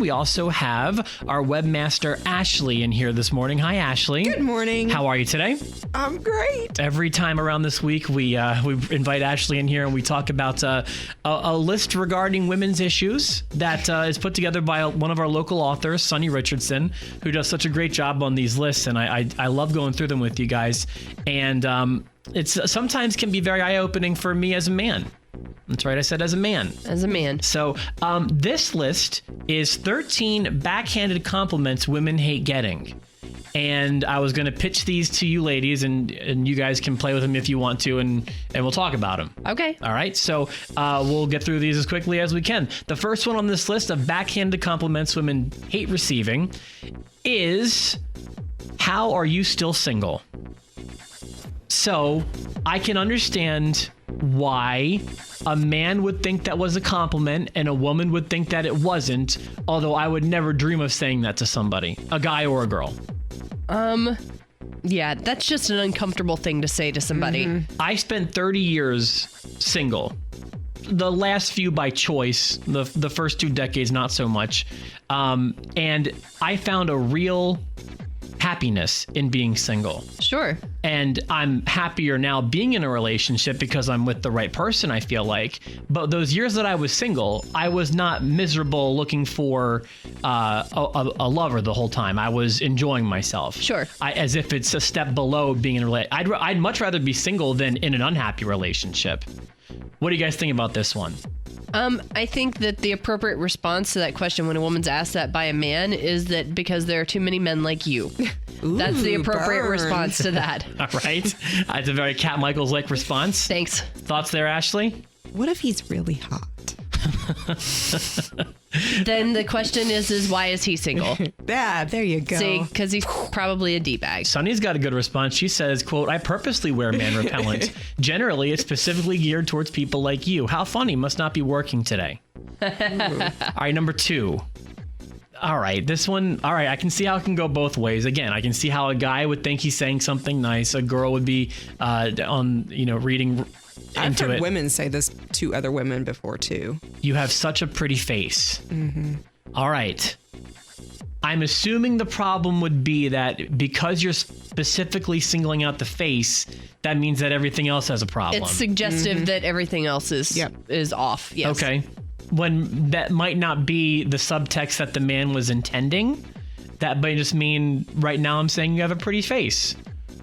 We also have our webmaster, Ashley, in here this morning. Hi, Ashley. Good morning. How are you today? I'm great. Every time around this week, we invite Ashley in here and we talk about a list regarding women's issues that is put together by one of our local authors, Sunny Richardson, who does such a great job on these lists. And I love going through them with you guys. And it's sometimes can be very eye-opening for me as a man. That's right, I said as a man. As a man. So this list is 13 backhanded compliments women hate getting. And I was going to pitch these to you ladies, and you guys can play with them if you want to, and we'll talk about them. Okay. All right, so we'll get through these as quickly as we can. The first one on this list of backhanded compliments women hate receiving is, how are you still single? So I can understand why a man would think that was a compliment and a woman would think that it wasn't, although I would never dream of saying that to somebody, a guy or a girl. Yeah, that's just an uncomfortable thing to say to somebody. Mm-hmm. I spent 30 years single. The last few by choice, the first 2 decades, not so much. And I found a real happiness in being single. Sure. And I'm happier now being in a relationship because I'm with the right person, I feel like. But those years that I was single, I was not miserable looking for a lover the whole time. I was enjoying myself. Sure. As if it's a step below being in a relationship. I'd much rather be single than in an unhappy relationship. What do you guys think about this one? I think that the appropriate response to that question when a woman's asked that by a man is that because there are too many men like you. Ooh, that's the appropriate burn. response to that. All right. That's a very Cat Michaels-like response. Thanks. Thoughts there, Ashley? What if he's really hot? Then the question is why is he single? Yeah, there you go. See, because he's probably a D-bag. Sunny's got a good response. She says, quote, I purposely wear man repellent. Generally, it's specifically geared towards people like you. How funny, must not be working today. All right, number 2. All right, this one, all right, I can see how it can go both ways. Again, I can see how a guy would think he's saying something nice. A girl would be reading I've into heard it. women say this to other women before, too. You have such a pretty face. Mm-hmm. All right. I'm assuming the problem would be that because you're specifically singling out the face, that means that everything else has a problem. It's suggestive that everything else is off. Yes. Okay. When that might not be the subtext that the man was intending. That might just mean right now I'm saying you have a pretty face.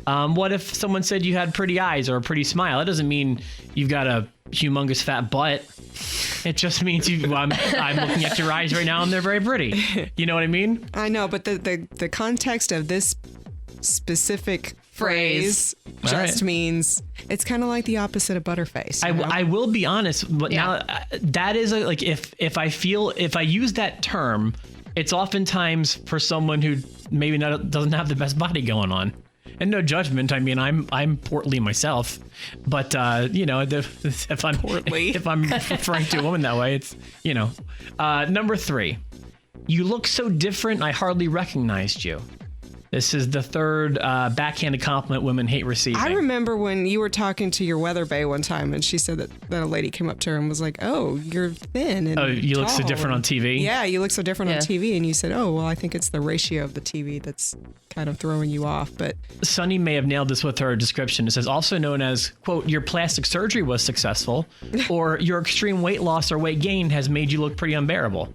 What if someone said you had pretty eyes or a pretty smile? That doesn't mean you've got a humongous fat butt. It just means I'm looking at your eyes right now and they're very pretty. You know what I mean? I know, but the context of this specific phrase just means it's kind of like the opposite of butterface. I will be honest, but now that is like if I use that term, it's oftentimes for someone who maybe doesn't have the best body going on. And no judgment. I mean, I'm portly myself, but if I'm portly, if I'm referring to a woman that way, it's number 3. You look so different. I hardly recognized you. This is the third backhanded compliment women hate receiving. I remember when you were talking to your weather bae one time, and she said that a lady came up to her and was like, "Oh, you're thin and you look so different on TV." Yeah, you look so different on TV, and you said, "Oh, well, I think it's the ratio of the TV that's kind of throwing you off." But Sunny may have nailed this with her description. It says, also known as, quote, your plastic surgery was successful, or your extreme weight loss or weight gain has made you look pretty unbearable.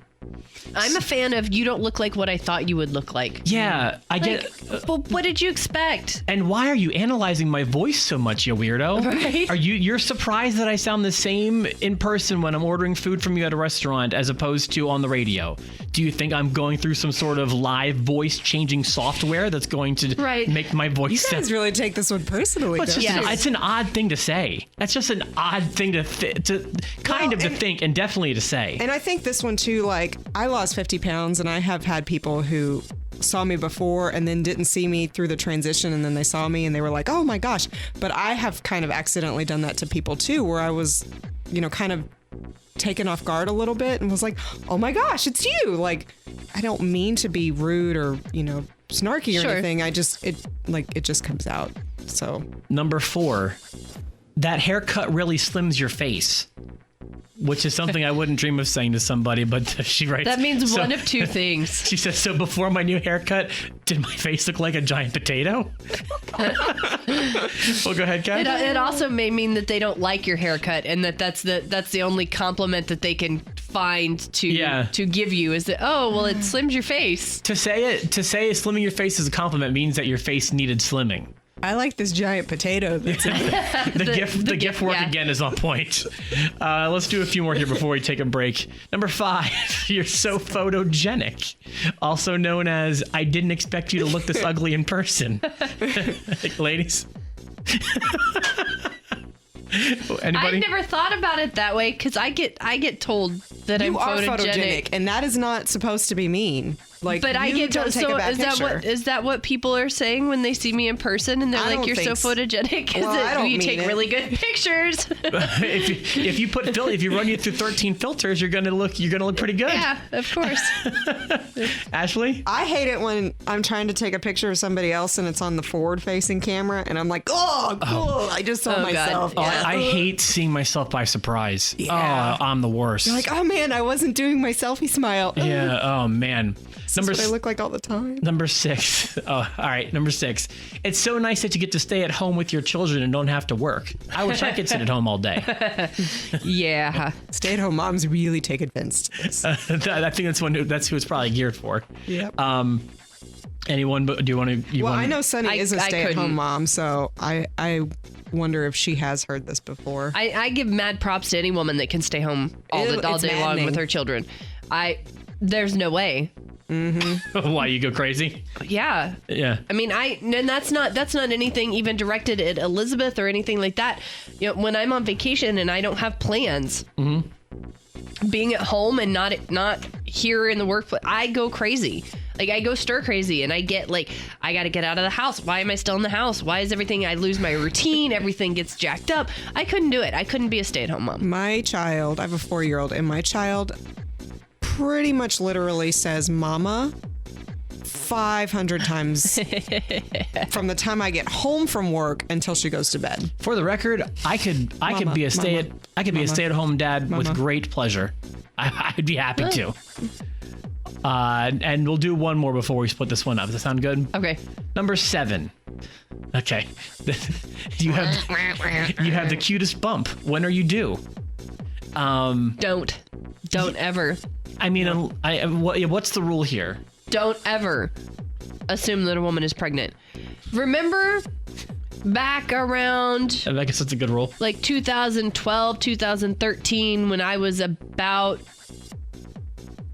I'm a fan of you don't look like what I thought you would look like. Yeah, I get. But what did you expect? And why are you analyzing my voice so much, you weirdo? Right? You're surprised that I sound the same in person when I'm ordering food from you at a restaurant as opposed to on the radio? Do you think I'm going through some sort of live voice changing software that's going to make my voice? You guys really take this one personally. It's an odd thing to say. That's just an odd thing to think and definitely to say. And I think this one too, like I lost 50 pounds and I have had people who saw me before and then didn't see me through the transition, and then they saw me and they were like, oh my gosh. But I have kind of accidentally done that to people too, where I was, kind of taken off guard a little bit and was like, oh my gosh, it's you. Like, I don't mean to be rude or, snarky or anything. It just comes out. So number 4, that haircut really slims your face. which is something I wouldn't dream of saying to somebody, but she writes... That means one of two things. She says, so before my new haircut, did my face look like a giant potato? Well, go ahead, Kat. It also may mean that they don't like your haircut, and that's the only compliment that they can find to give you is that, oh, well, it slims your face. To say slimming your face is a compliment means that your face needed slimming. I like this giant potato. That's The GIF work again is on point. Let's do a few more here before we take a break. Number 5, you're so photogenic. Also known as, I didn't expect you to look this ugly in person. Ladies? Anybody? I never thought about it that way because I get told that I'm photogenic, and that is not supposed to be mean. Like, but I get don't take a bad picture. Is that what people are saying when they see me in person and they're like, "You're so photogenic"? Well, you take really good pictures? if you run you through 13 filters, you're gonna look pretty good. Yeah, of course. Ashley, I hate it when I'm trying to take a picture of somebody else and it's on the forward-facing camera, and I'm like, "Oh, cool! I just saw myself." I hate seeing myself by surprise. Yeah. Oh, I'm the worst. You're like, "Oh man, I wasn't doing my selfie smile." Yeah. Oh man. That's what I look like all the time. Number 6. Oh, all right. Number 6. It's so nice that you get to stay at home with your children and don't have to work. I wish I could sit at home all day. Yeah. Stay-at-home moms really take advantage of this. I think that's who it's probably geared for. Yep. Anyone? Do you want to? I know Sunny is a stay-at-home couldn't. mom, so I wonder if she has heard this before. I give mad props to any woman that can stay home all day long maddening. with her children. There's no way. Mm-hmm. Why, you go crazy? Yeah. Yeah. I mean, and that's not anything even directed at Elizabeth or anything like that. You know, when I'm on vacation and I don't have plans, being at home and not here in the workplace, I go crazy. Like, I go stir crazy, and I get like, I got to get out of the house. Why am I still in the house? Why is everything? I lose my routine. Everything gets jacked up. I couldn't do it. I couldn't be a stay-at-home mom. My child, I have a 4-year-old, and my child pretty much literally says "mama" 500 times from the time I get home from work until she goes to bed. For the record, I could be a stay-at-home dad with great pleasure. I'd be happy to. And we'll do one more before we split this one up. Does that sound good? Okay. Number 7. Okay. You have the cutest bump. When are you due? Don't ever. I mean, what's the rule here? Don't ever assume that a woman is pregnant. Remember back around, I guess that's a good rule. like 2012, 2013, when I was about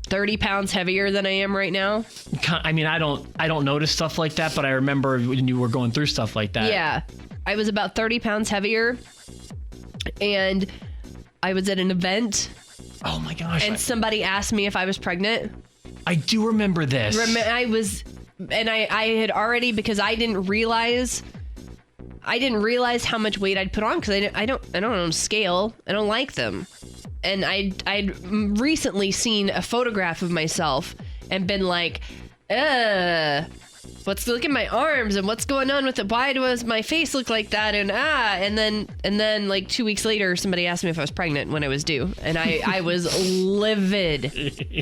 30 pounds heavier than I am right now. I mean, I don't notice stuff like that, but I remember when you were going through stuff like that. Yeah. I was about 30 pounds heavier, and I was at an event. Oh my gosh. And somebody asked me if I was pregnant. I do remember this. I had already, because I didn't realize how much weight I'd put on, because I don't own a scale. I don't like them. And I'd recently seen a photograph of myself and been like, look at my arms and what's going on with it? Why does my face look like that? And then like 2 weeks later, somebody asked me if I was pregnant when I was due, and I was livid.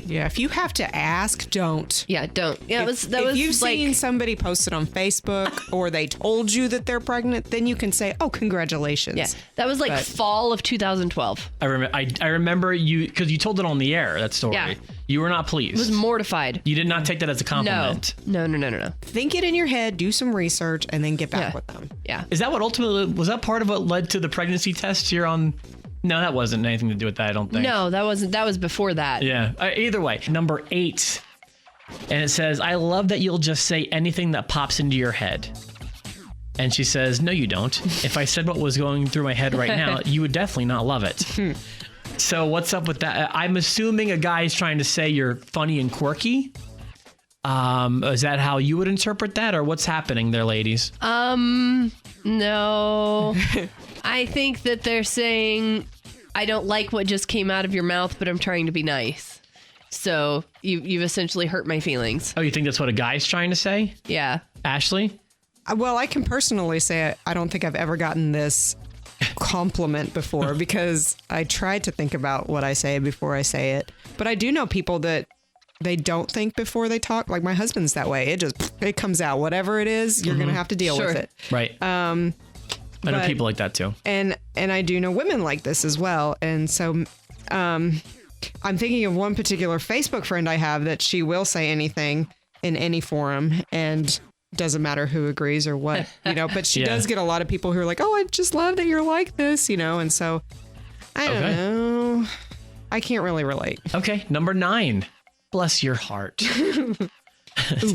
Yeah, if you have to ask, don't. Yeah, don't. Yeah, if you've seen somebody post it on Facebook or they told you that they're pregnant, then you can say, "Oh, congratulations." Yeah, that was like fall of 2012. I remember you, because you told it on the air, that story. Yeah. You were not pleased. I was mortified. You did not take that as a compliment. No. Think it in your head, do some research, and then get back with them. Yeah. Is that what was that part of what led to the pregnancy test you're on? No, that wasn't anything to do with that, I don't think. No, that was before that. Yeah. Either way, number 8. And it says, I love that you'll just say anything that pops into your head. And she says, no, you don't. If I said what was going through my head right now, you would definitely not love it. So what's up with that? I'm assuming a guy is trying to say you're funny and quirky. Is that how you would interpret that, or what's happening there, ladies? No. I think that they're saying, I don't like what just came out of your mouth, but I'm trying to be nice. So you've essentially hurt my feelings. Oh, you think that's what a guy's trying to say? Yeah. Ashley? Well, I can personally say I don't think I've ever gotten this compliment before because I try to think about what I say before I say it. But I do know people that they don't think before they talk. Like my husband's that way. It comes out. Whatever it is, you're going to have to deal with it. Right. I know people like that too. And I do know women like this as well. And so I'm thinking of one particular Facebook friend I have that she will say anything in any forum and doesn't matter who agrees or what, but she does get a lot of people who are like, oh, I just love that you're like this, and so I don't know. I can't really relate. Okay. Number 9, bless your heart.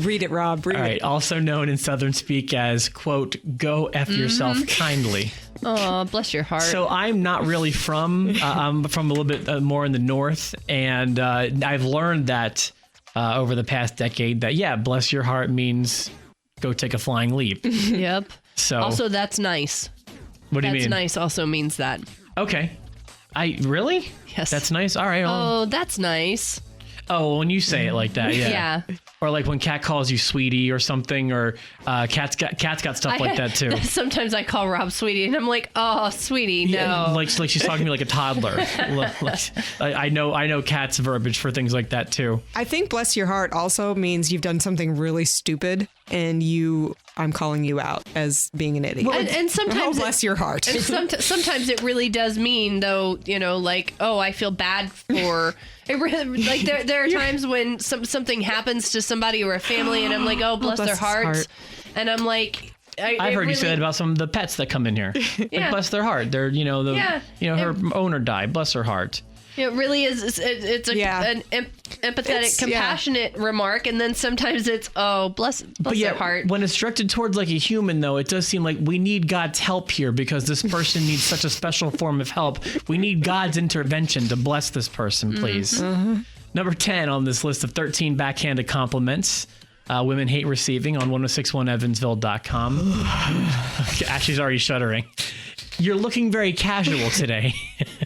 Read it, Rob. Read it. All right. Also known in Southern speak as, quote, go F yourself kindly. Oh, bless your heart. So I'm not really I'm from a little bit more in the north. And I've learned that over the past decade that, bless your heart means go take a flying leap. Yep. So also, that's nice. What do you mean? That's nice also means that. Okay. Really? Yes. That's nice. All right. Oh, that's nice. Oh, when you say it like that, yeah. Yeah. Or like when Kat calls you sweetie or something, or Kat's got stuff like that too. Sometimes I call Rob sweetie, and I'm like, oh, sweetie, no. Yeah, like she's talking to me like a toddler. I know Kat's verbiage for things like that too. I think bless your heart also means you've done something really stupid, and I'm calling you out as being an idiot. And sometimes bless your heart. And sometimes it really does mean though, like, oh, I feel bad for. It really, like there are times when something happens to somebody or a family, and I'm like, oh, bless their heart. And I'm like, I've heard you say that about some of the pets that come in here. Like, bless their heart. They're her owner died. Bless her heart. It really is. It's an empathetic, compassionate remark, and then sometimes it's bless their heart. When it's directed towards like a human, though, it does seem like we need God's help here because this person needs such a special form of help. We need God's intervention to bless this person, please. Mm-hmm. Number 10 on this list of 13 backhanded compliments women hate receiving on 1061evansville.com. Ashley's already shuddering. You're looking very casual today.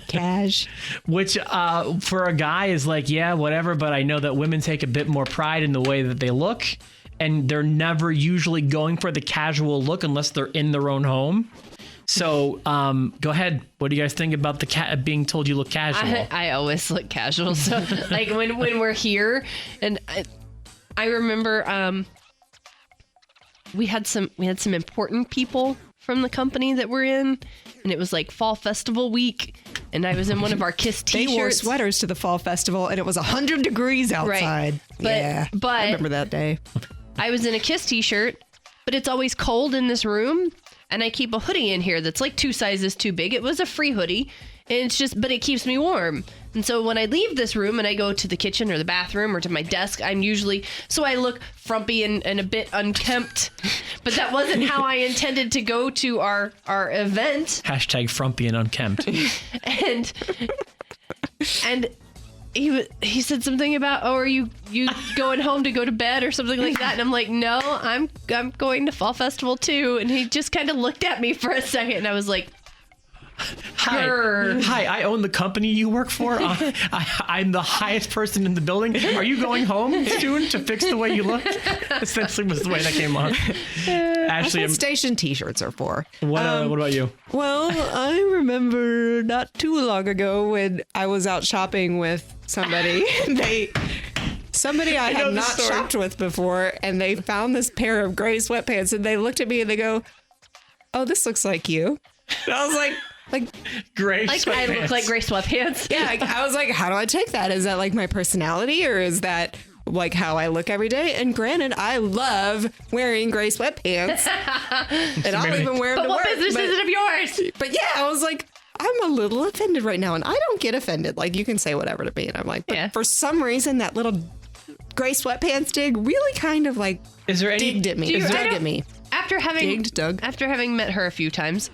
Cash. Which for a guy is like, yeah, whatever. But I know that women take a bit more pride in the way that they look. And they're never usually going for the casual look unless they're in their own home. So go ahead. What do you guys think about the being told you look casual? I always look casual. So like when we're here, and I remember we had some important people from the company that we're in, and it was like fall festival week, and I was in one of our KISS t-shirts. They wore sweaters to the fall festival, and it was 100 degrees outside. Right. But I remember that day. I was in a KISS t-shirt, but it's always cold in this room, and I keep a hoodie in here that's like 2 sizes too big. It was a free hoodie, and but it keeps me warm. And so when I leave this room and I go to the kitchen or the bathroom or to my desk, so I look frumpy and a bit unkempt, but that wasn't how I intended to go to our event. Hashtag frumpy and unkempt. and he said something about, oh, are you going home to go to bed or something like that? And I'm like, no, I'm going to Fall Festival too. And he just kind of looked at me for a second, and I was like, Hi, I own the company you work for. I'm the highest person in the building. Are you going home soon to fix the way you look? Essentially was the way that came off. Ashley, that's what station t-shirts are for. What about you? Well, I remember not too long ago when I was out shopping with somebody. Somebody I had not shopped with before, and they found this pair of gray sweatpants, and they looked at me and they go, oh, this looks like you. And I was like gray like sweatpants. I look like gray sweatpants. Yeah, I was like, how do I take that? Is that like my personality, or is that like how I look every day? And granted, I love wearing gray sweatpants, and I'll even wear them to work. But what business is it of yours? But yeah, I was like, I'm a little offended right now, and I don't get offended. Like, you can say whatever to me, and I'm like, but for some reason, that little gray sweatpants dig really kind of like digged at me. After having met her a few times,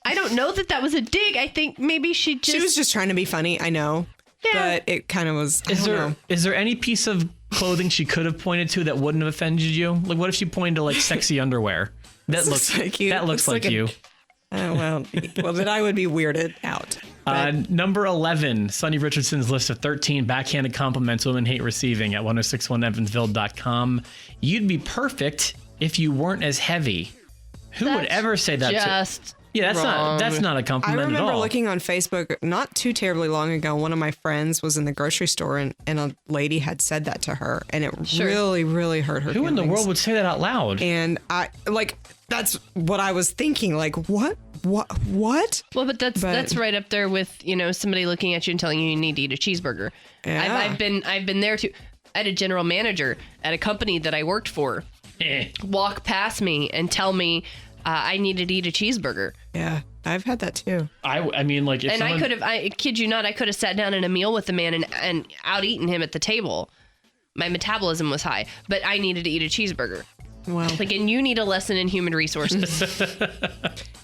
I don't know that was a dig. I think maybe she was just trying to be funny. I know. Yeah. But it kind of was. Is there any piece of clothing she could have pointed to that wouldn't have offended you? Like, what if she pointed to like sexy underwear? That looks like you. That looks like you. Oh, well, then I would be weirded out. Number 11, Sonny Richardson's list of 13 backhanded compliments women hate receiving at 1061evansville.com. You'd be perfect if you weren't as heavy. Who would ever say that? Yeah, that's not a I compliment at remember all. looking on Facebook not too terribly long ago. One of my friends was in the grocery store and a lady had said that to her, and it really, really hurt her. Who in the world would say that out loud? And that's what I was thinking. Like, what? Well, but that's right up there with, somebody looking at you and telling you need to eat a cheeseburger. Yeah. I've been there too. I had a general manager at a company that I worked for walk past me and tell me I needed to eat a cheeseburger. Yeah, I've had that too. I mean, like, if I kid you not, I could have sat down in a meal with the man and out-eaten him at the table. My metabolism was high, but I needed to eat a cheeseburger. Well, and you need a lesson in human resources.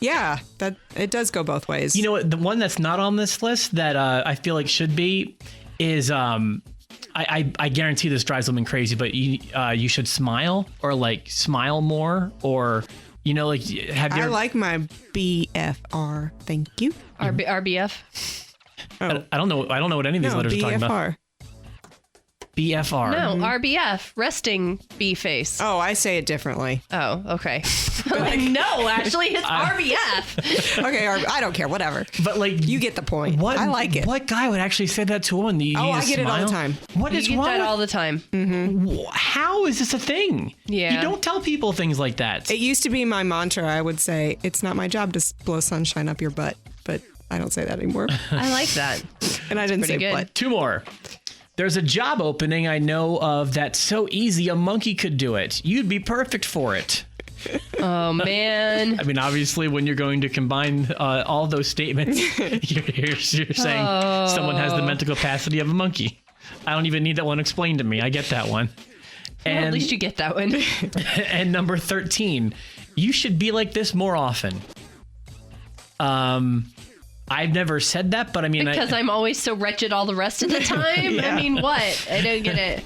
yeah, that it does go both ways. You know what? The one that's not on this list that I feel like should be is I guarantee this drives women crazy, but you should smile or like smile more or have your. I like my BFR. Thank you. RBF. Oh. I don't know what any of these letters are talking about. BFR. No, RBF, resting B face. Oh, I say it differently. Oh, okay. No, actually, it's RBF. Okay, I don't care, whatever. But like, you get the point. I like it. What guy would actually say that to a woman? I get it all the time. What is you get wrong? that all the time. Mm-hmm. How is this a thing? Yeah. You don't tell people things like that. It used to be my mantra. I would say, it's not my job to blow sunshine up your butt, but I don't say that anymore. I like that. And I didn't say good. butt. Two more. There's a job opening I know of that's so easy a monkey could do it. You'd be perfect for it. Oh, man. I mean, obviously, when you're going to combine all those statements, you're saying someone has the mental capacity of a monkey. I don't even need that one explained to me. I get that one. Well, at least you get that one. And number 13, you should be like this more often. I've never said that, but I mean... Because I'm always so wretched all the rest of the time? Yeah. I mean, what? I don't get it.